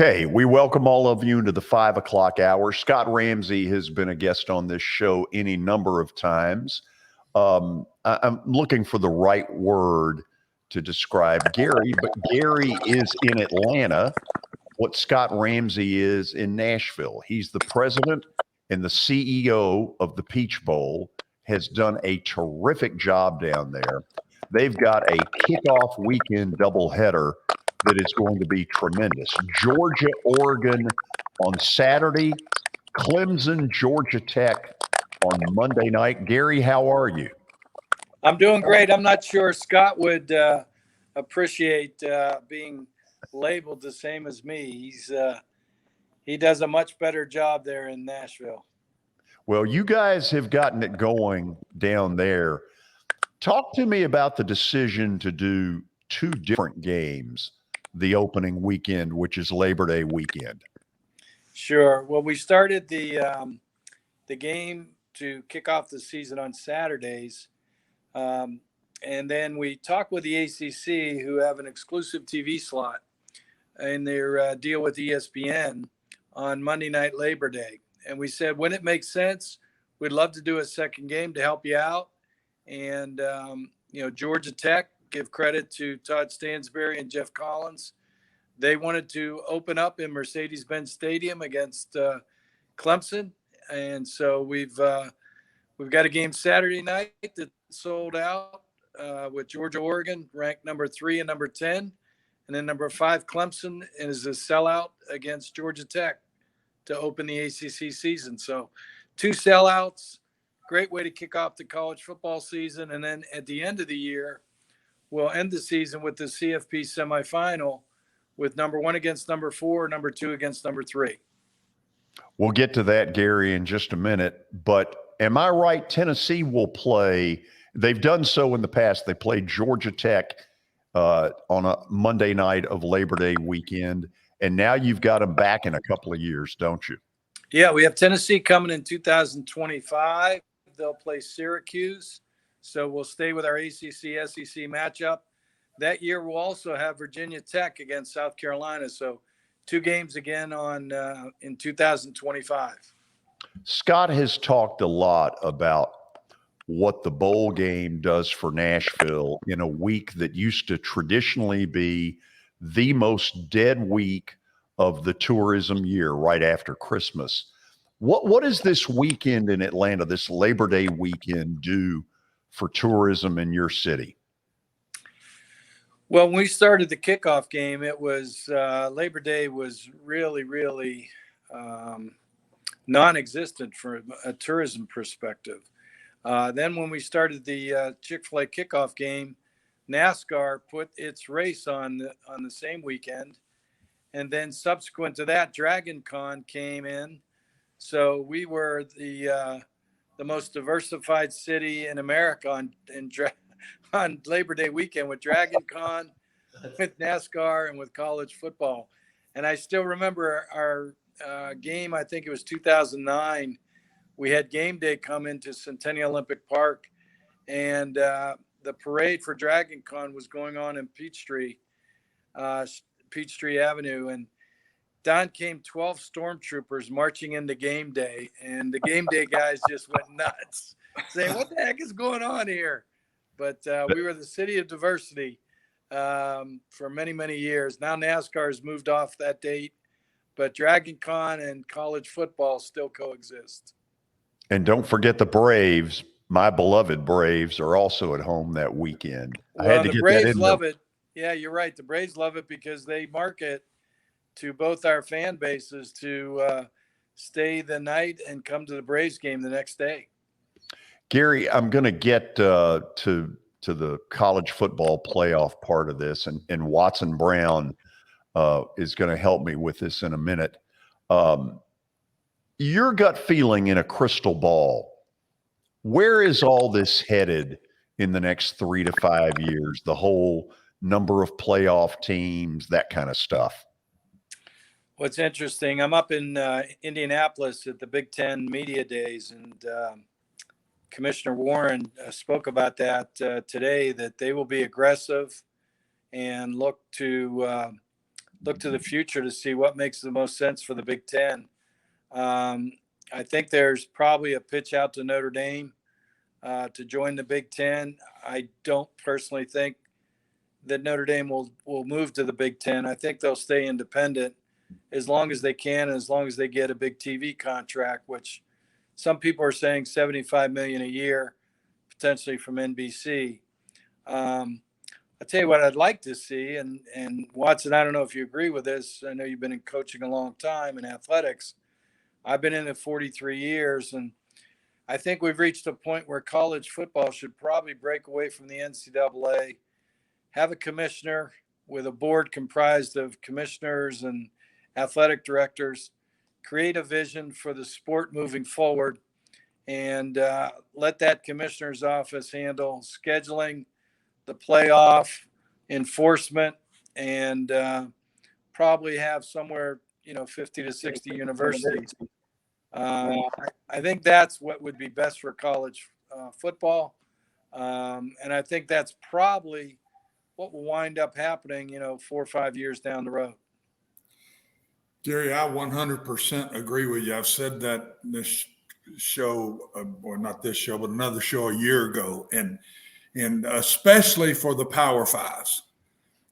Hey, we welcome all of you into the 5 o'clock hour. Scott Ramsey has been a guest on this show any number of times. I'm looking for the right word to describe Gary, but Gary is in Atlanta, what Scott Ramsey is in Nashville. He's the president and the CEO of the Peach Bowl, has done a terrific job down there. They've got a kickoff weekend doubleheader that is going to be tremendous. Georgia, Oregon on Saturday, Clemson, Georgia Tech on Monday night. Gary, how are you? I'm doing great. I'm not sure Scott would appreciate being labeled the same as me. He does a much better job there in Nashville. Well, you guys have gotten it going down there. Talk to me about the decision to do two different games the opening weekend, which is Labor Day weekend. Sure. Well, we started the game to kick off the season on Saturdays, and then we talked with the ACC, who have an exclusive TV slot in their deal with ESPN on Monday night Labor Day, and we said when it makes sense, we'd love to do a second game to help you out. And Georgia Tech, give credit to Todd Stansbury and Jeff Collins. They wanted to open up in Mercedes-Benz Stadium against Clemson, and so we've got a game Saturday night that sold out with Georgia, Oregon, ranked number 3 and number 10, and then number 5 Clemson is a sellout against Georgia Tech to open the ACC season. So 2 sellouts. Great way to kick off the college football season. And then at the end of the year, we'll end the season with the CFP semifinal with number 1 against number 4, number 2 against number 3. We'll get to that, Gary, in just a minute. But am I right? Tennessee will play. They've done so in the past. They played Georgia Tech on a Monday night of Labor Day weekend. And now you've got them back in a couple of years, don't you? Yeah, we have Tennessee coming in 2025. They'll play Syracuse. So we'll stay with our ACC SEC matchup. That year we'll also have Virginia Tech against South Carolina. So 2 games again on in 2025. Scott has talked a lot about what the bowl game does for Nashville in a week that used to traditionally be the most dead week of the tourism year right after Christmas. What does this weekend in Atlanta, this Labor Day weekend, do for tourism in your city? Well, when we started the kickoff game, it was Labor Day was really non-existent from a tourism perspective. Then when we started the Chick-fil-A kickoff game, NASCAR put its race on the same weekend. And then subsequent to that, Dragon Con came in. So we were the most diversified city in America on Labor Day weekend with Dragon Con, with NASCAR, and with college football. And I still remember our game, I think it was 2009. We had game day come into Centennial Olympic Park, and the parade for Dragon Con was going on in Peachtree Avenue. And Don came 12 stormtroopers marching into game day, and the game day guys just went nuts, saying, "What the heck is going on here?" But we were the city of diversity for many years. Now NASCAR has moved off that date, but Dragon Con and college football still coexist. And don't forget the Braves. My beloved Braves are also at home that weekend. Well, I had to get Braves that in love it. Yeah, you're right. The Braves love it because they market to both our fan bases to stay the night and come to the Braves game the next day. Gary, I'm going to get to the college football playoff part of this, and Watson Brown is going to help me with this in a minute. Your gut feeling in a crystal ball, where is all this headed in the next 3 to 5 years? The whole number of playoff teams, that kind of stuff. What's interesting, I'm up in Indianapolis at the Big Ten Media Days, and Commissioner Warren spoke about that today, that they will be aggressive and look to look to the future to see what makes the most sense for the Big Ten. I think there's probably a pitch out to Notre Dame to join the Big Ten. I don't personally think that Notre Dame will move to the Big Ten. I think they'll stay independent as long as they can, and as long as they get a big TV contract, which some people are saying $75 million a year, potentially from NBC. I'll tell you what I'd like to see, and Watson, I don't know if you agree with this. I know you've been in coaching a long time in athletics. I've been in it 43 years, and I think we've reached a point where college football should probably break away from the NCAA, have a commissioner with a board comprised of commissioners and athletic directors, create a vision for the sport moving forward, and let that commissioner's office handle scheduling, the playoff, enforcement, and probably have somewhere, 50 to 60 universities. I think that's what would be best for college football. And I think that's probably what will wind up happening, 4 or 5 years down the road. Gary, I 100% agree with you. I've said that this show, or not this show, but another show a year ago, and especially for the Power Fives.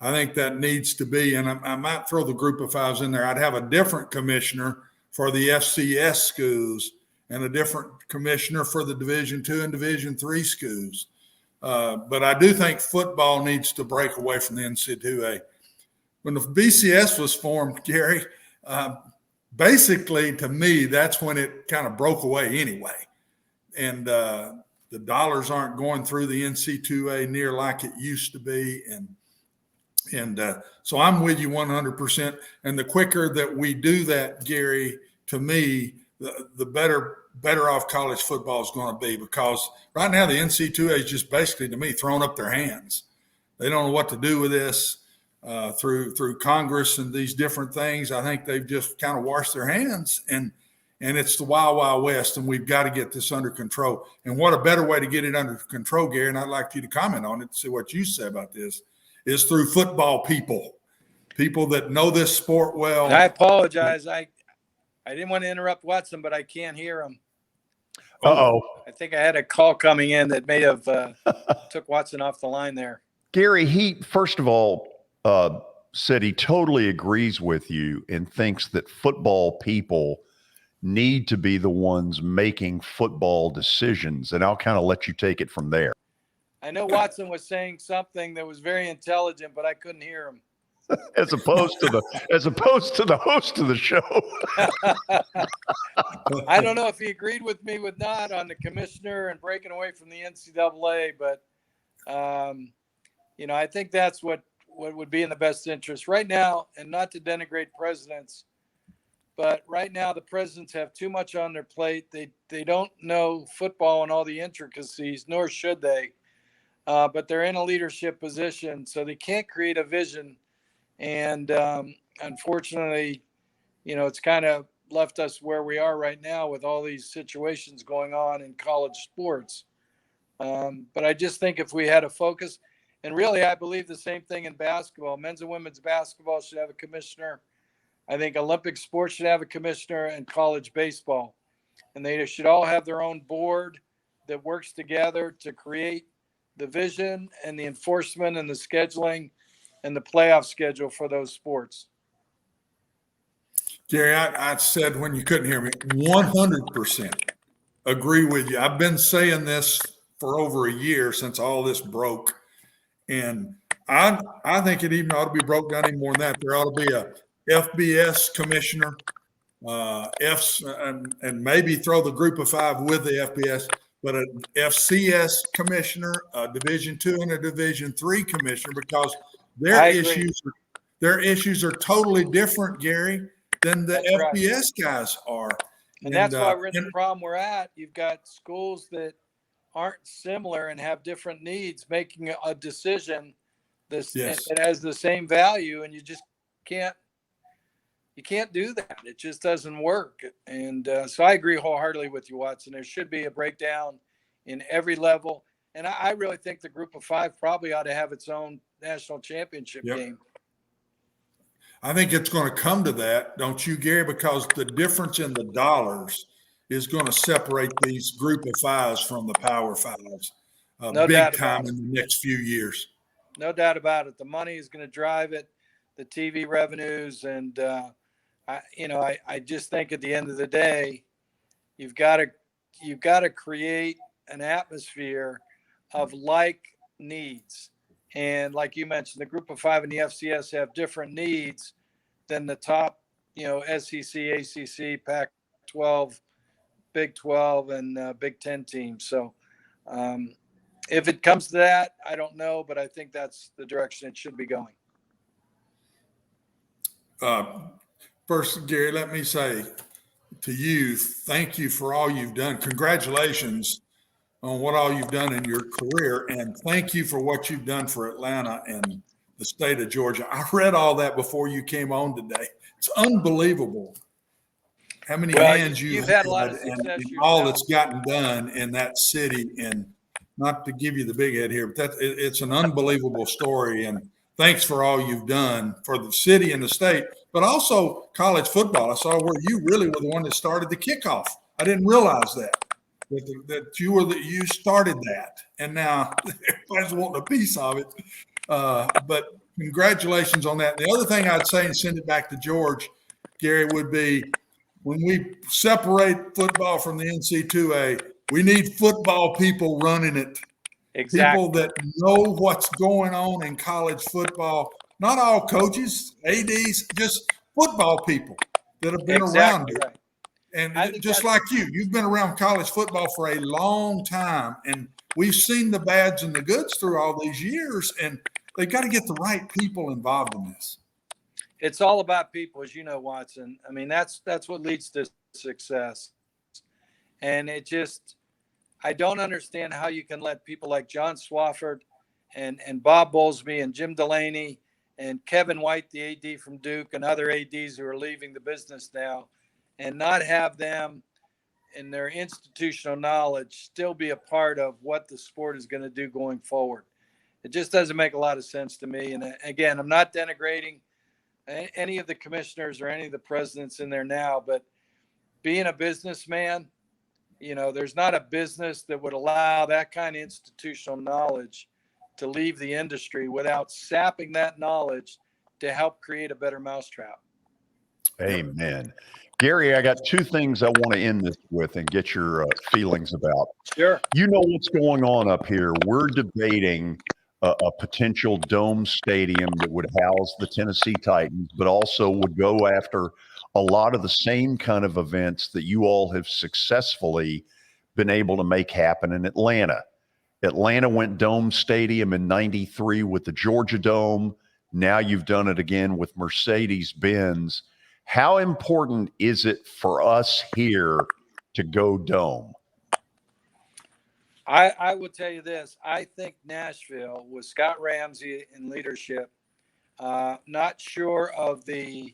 I think that needs to be, and I might throw the Group of Fives in there. I'd have a different commissioner for the FCS schools and a different commissioner for the Division II and Division III schools. But I do think football needs to break away from the NCAA. When the BCS was formed, Gary, basically to me, that's when it kind of broke away anyway. And the dollars aren't going through the NCAA near like it used to be. And so I'm with you 100%. And the quicker that we do that, Gary, to me, the better off college football is going to be, because right now the NCAA is just basically, to me, throwing up their hands. They don't know what to do with this through Congress and these different things. I think they've just kind of washed their hands, and it's the wild, wild west, and we've got to get this under control. And what a better way to get it under control, Gary, and I'd like you to comment on it, see what you say about this, is through football people that know this sport well. And I apologize. I didn't want to interrupt Watson, but I can't hear him. Uh-oh. I think I had a call coming in that may have took Watson off the line there. Gary, he, first of all, said he totally agrees with you and thinks that football people need to be the ones making football decisions. And I'll kind of let you take it from there. I know Watson was saying something that was very intelligent, but I couldn't hear him. As opposed to the host of the show. I don't know if he agreed with me with not on the commissioner and breaking away from the NCAA, but I think that's what would be in the best interest right now. And not to denigrate presidents, but right now the presidents have too much on their plate. They don't know football and all the intricacies, nor should they. But they're in a leadership position, so they can't create a vision. And unfortunately, it's kind of left us where we are right now with all these situations going on in college sports. But I just think if we had a focus, and really I believe the same thing in basketball. Men's and women's basketball should have a commissioner. I think Olympic sports should have a commissioner, and college baseball. And they should all have their own board that works together to create the vision and the enforcement and the scheduling and the playoff schedule for those sports. Gary, I said when you couldn't hear me, 100% agree with you. I've been saying this for over a year since all this broke. And I think it even ought to be broke down any more than that. There ought to be a FBS commissioner, and maybe throw the Group of Five with the FBS, but an FCS commissioner, a Division II and a Division III commissioner, because their issues are totally different, Gary, than the FBS guys are. And that's why we're in the problem we're at. You've got schools that aren't similar and have different needs, making a decision that has the same value, and you just can't do that. It just doesn't work. And so I agree wholeheartedly with you, Watson. There should be a breakdown in every level. And I really think the Group of Five probably ought to have its own national championship game. I think it's going to come to that, don't you, Gary? Because the difference in the dollars is going to separate these group of fives from the power fives No big doubt time about in it. the next few years. No doubt about it. The money is going to drive it, the TV revenues, and I just think at the end of the day, you've got to create an atmosphere of like needs. And like you mentioned, the group of five and the FCS have different needs than the top, SEC, ACC, Pac 12, Big 12, and Big 10 teams. So if it comes to that, I don't know, but I think that's the direction it should be going. First, Gary, let me say to you, thank you for all you've done. Congratulations on what all you've done in your career, and thank you for what you've done for Atlanta and the state of Georgia. I read all that before you came on today. It's unbelievable how many hands you've had a lot of and success all yourself. that's gotten done in that city. And not to give you the big head here, but it's an unbelievable story. And thanks for all you've done for the city and the state, but also college football. I saw where you really were the one that started the kickoff. I didn't realize that you started that, and now everybody's wanting a piece of it. But congratulations on that. The other thing I'd say, and send it back to George, Gary, would be when we separate football from the NC2A, we need football people running it. Exactly. People that know what's going on in college football. Not all coaches, ADs, just football people that have been around it. Right. And just like you've been around college football for a long time, and we've seen the bads and the goods through all these years, and they've got to get the right people involved in this. It's all about people, as you know, Watson. I mean, that's what leads to success. And I don't understand how you can let people like John Swafford and Bob Bowlesby and Jim Delaney and Kevin White, the AD from Duke, and other ADs who are leaving the business now, and not have them in their institutional knowledge still be a part of what the sport is going to do going forward. It just doesn't make a lot of sense to me. And again, I'm not denigrating any of the commissioners or any of the presidents in there now, but being a businessman, there's not a business that would allow that kind of institutional knowledge to leave the industry without sapping that knowledge to help create a better mousetrap. Amen. Gary, I got two things I want to end this with and get your feelings about. Sure. You know what's going on up here. We're debating a potential dome stadium that would house the Tennessee Titans, but also would go after a lot of the same kind of events that you all have successfully been able to make happen in Atlanta. Atlanta went dome stadium in '93 with the Georgia Dome. Now you've done it again with Mercedes-Benz. How important is it for us here to go dome? I will tell you this. I think Nashville, with Scott Ramsey in leadership, not sure of the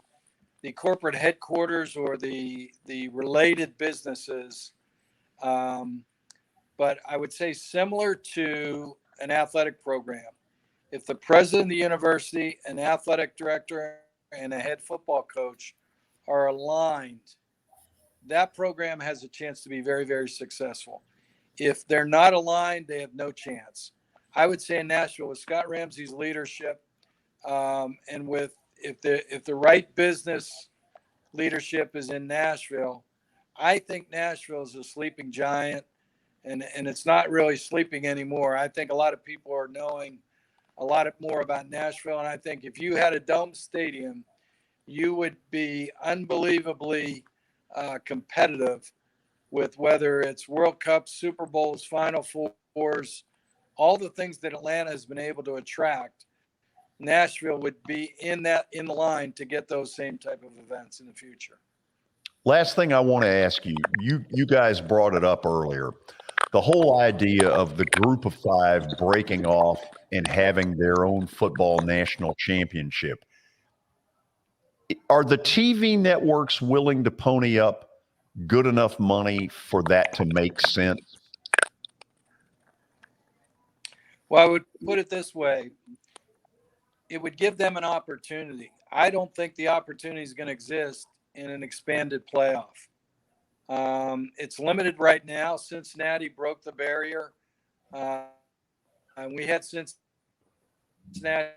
corporate headquarters or the related businesses, but I would say similar to an athletic program. If the president of the university, an athletic director, and a head football coach are aligned, that program has a chance to be very, very successful. If they're not aligned, they have no chance. I would say in Nashville, with Scott Ramsey's leadership, and with if the right business leadership is in Nashville, I think Nashville is a sleeping giant, and it's not really sleeping anymore. I think a lot of people are knowing a lot more about Nashville, and I think if you had a dome stadium, you would be unbelievably competitive with whether it's World Cups, Super Bowls, Final Fours, all the things that Atlanta has been able to attract. Nashville would be in the line to get those same type of events in the future. Last thing I want to ask you, you guys brought it up earlier, the whole idea of the group of five breaking off and having their own football national championship. Are the TV networks willing to pony up good enough money for that to make sense? Well, I would put it this way. It would give them an opportunity. I don't think the opportunity is going to exist in an expanded playoff. It's limited right now. Cincinnati broke the barrier. And we had Cincinnati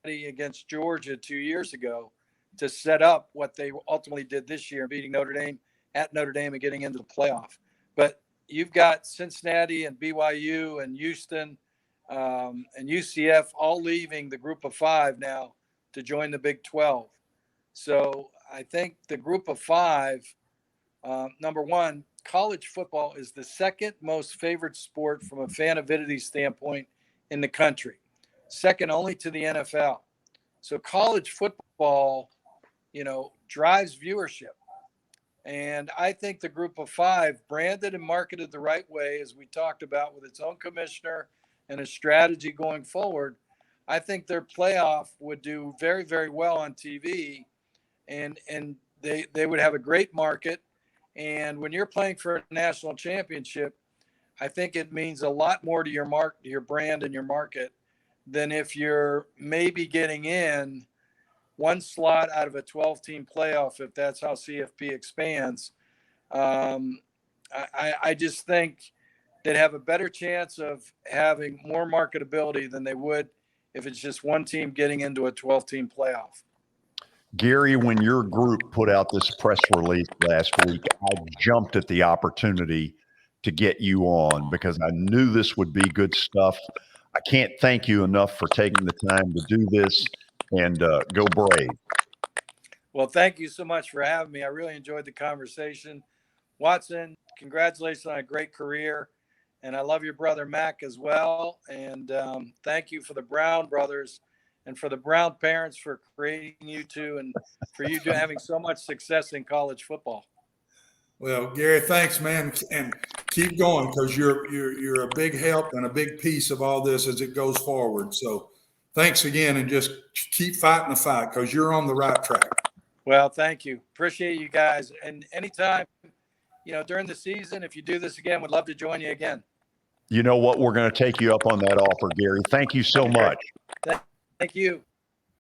against Georgia 2 years ago to set up what they ultimately did this year, beating Notre Dame at Notre Dame and getting into the playoff. But you've got Cincinnati and BYU and Houston and UCF all leaving the group of five now to join the Big 12. So I think the group of five, number one, college football is the second most favored sport from a fan avidity standpoint in the country, second only to the NFL. So college football, drives viewership. And I think the group of five, branded and marketed the right way, as we talked about, with its own commissioner and a strategy going forward, I think their playoff would do very, very well on TV, and they would have a great market. And when you're playing for a national championship, I think it means a lot more to your brand and your market than if you're maybe getting in one slot out of a 12-team playoff, if that's how CFP expands. I just think they'd have a better chance of having more marketability than they would if it's just one team getting into a 12-team playoff. Gary, when your group put out this press release last week, I jumped at the opportunity to get you on because I knew this would be good stuff. I can't thank you enough for taking the time to do this, and go Brave. Well, thank you so much for having me. I really enjoyed the conversation. Watson, congratulations on a great career. And I love your brother, Mac, as well. And thank you for the Brown brothers and for the Brown parents for creating you two and for you having so much success in college football. Well, Gary, thanks, man. And keep going, because you're a big help and a big piece of all this as it goes forward. So thanks again, and just keep fighting the fight, because you're on the right track. Well, thank you. Appreciate you guys. And anytime, during the season, if you do this again, would love to join you again. You know what? We're going to take you up on that offer, Gary. Thank you so much. Thank you.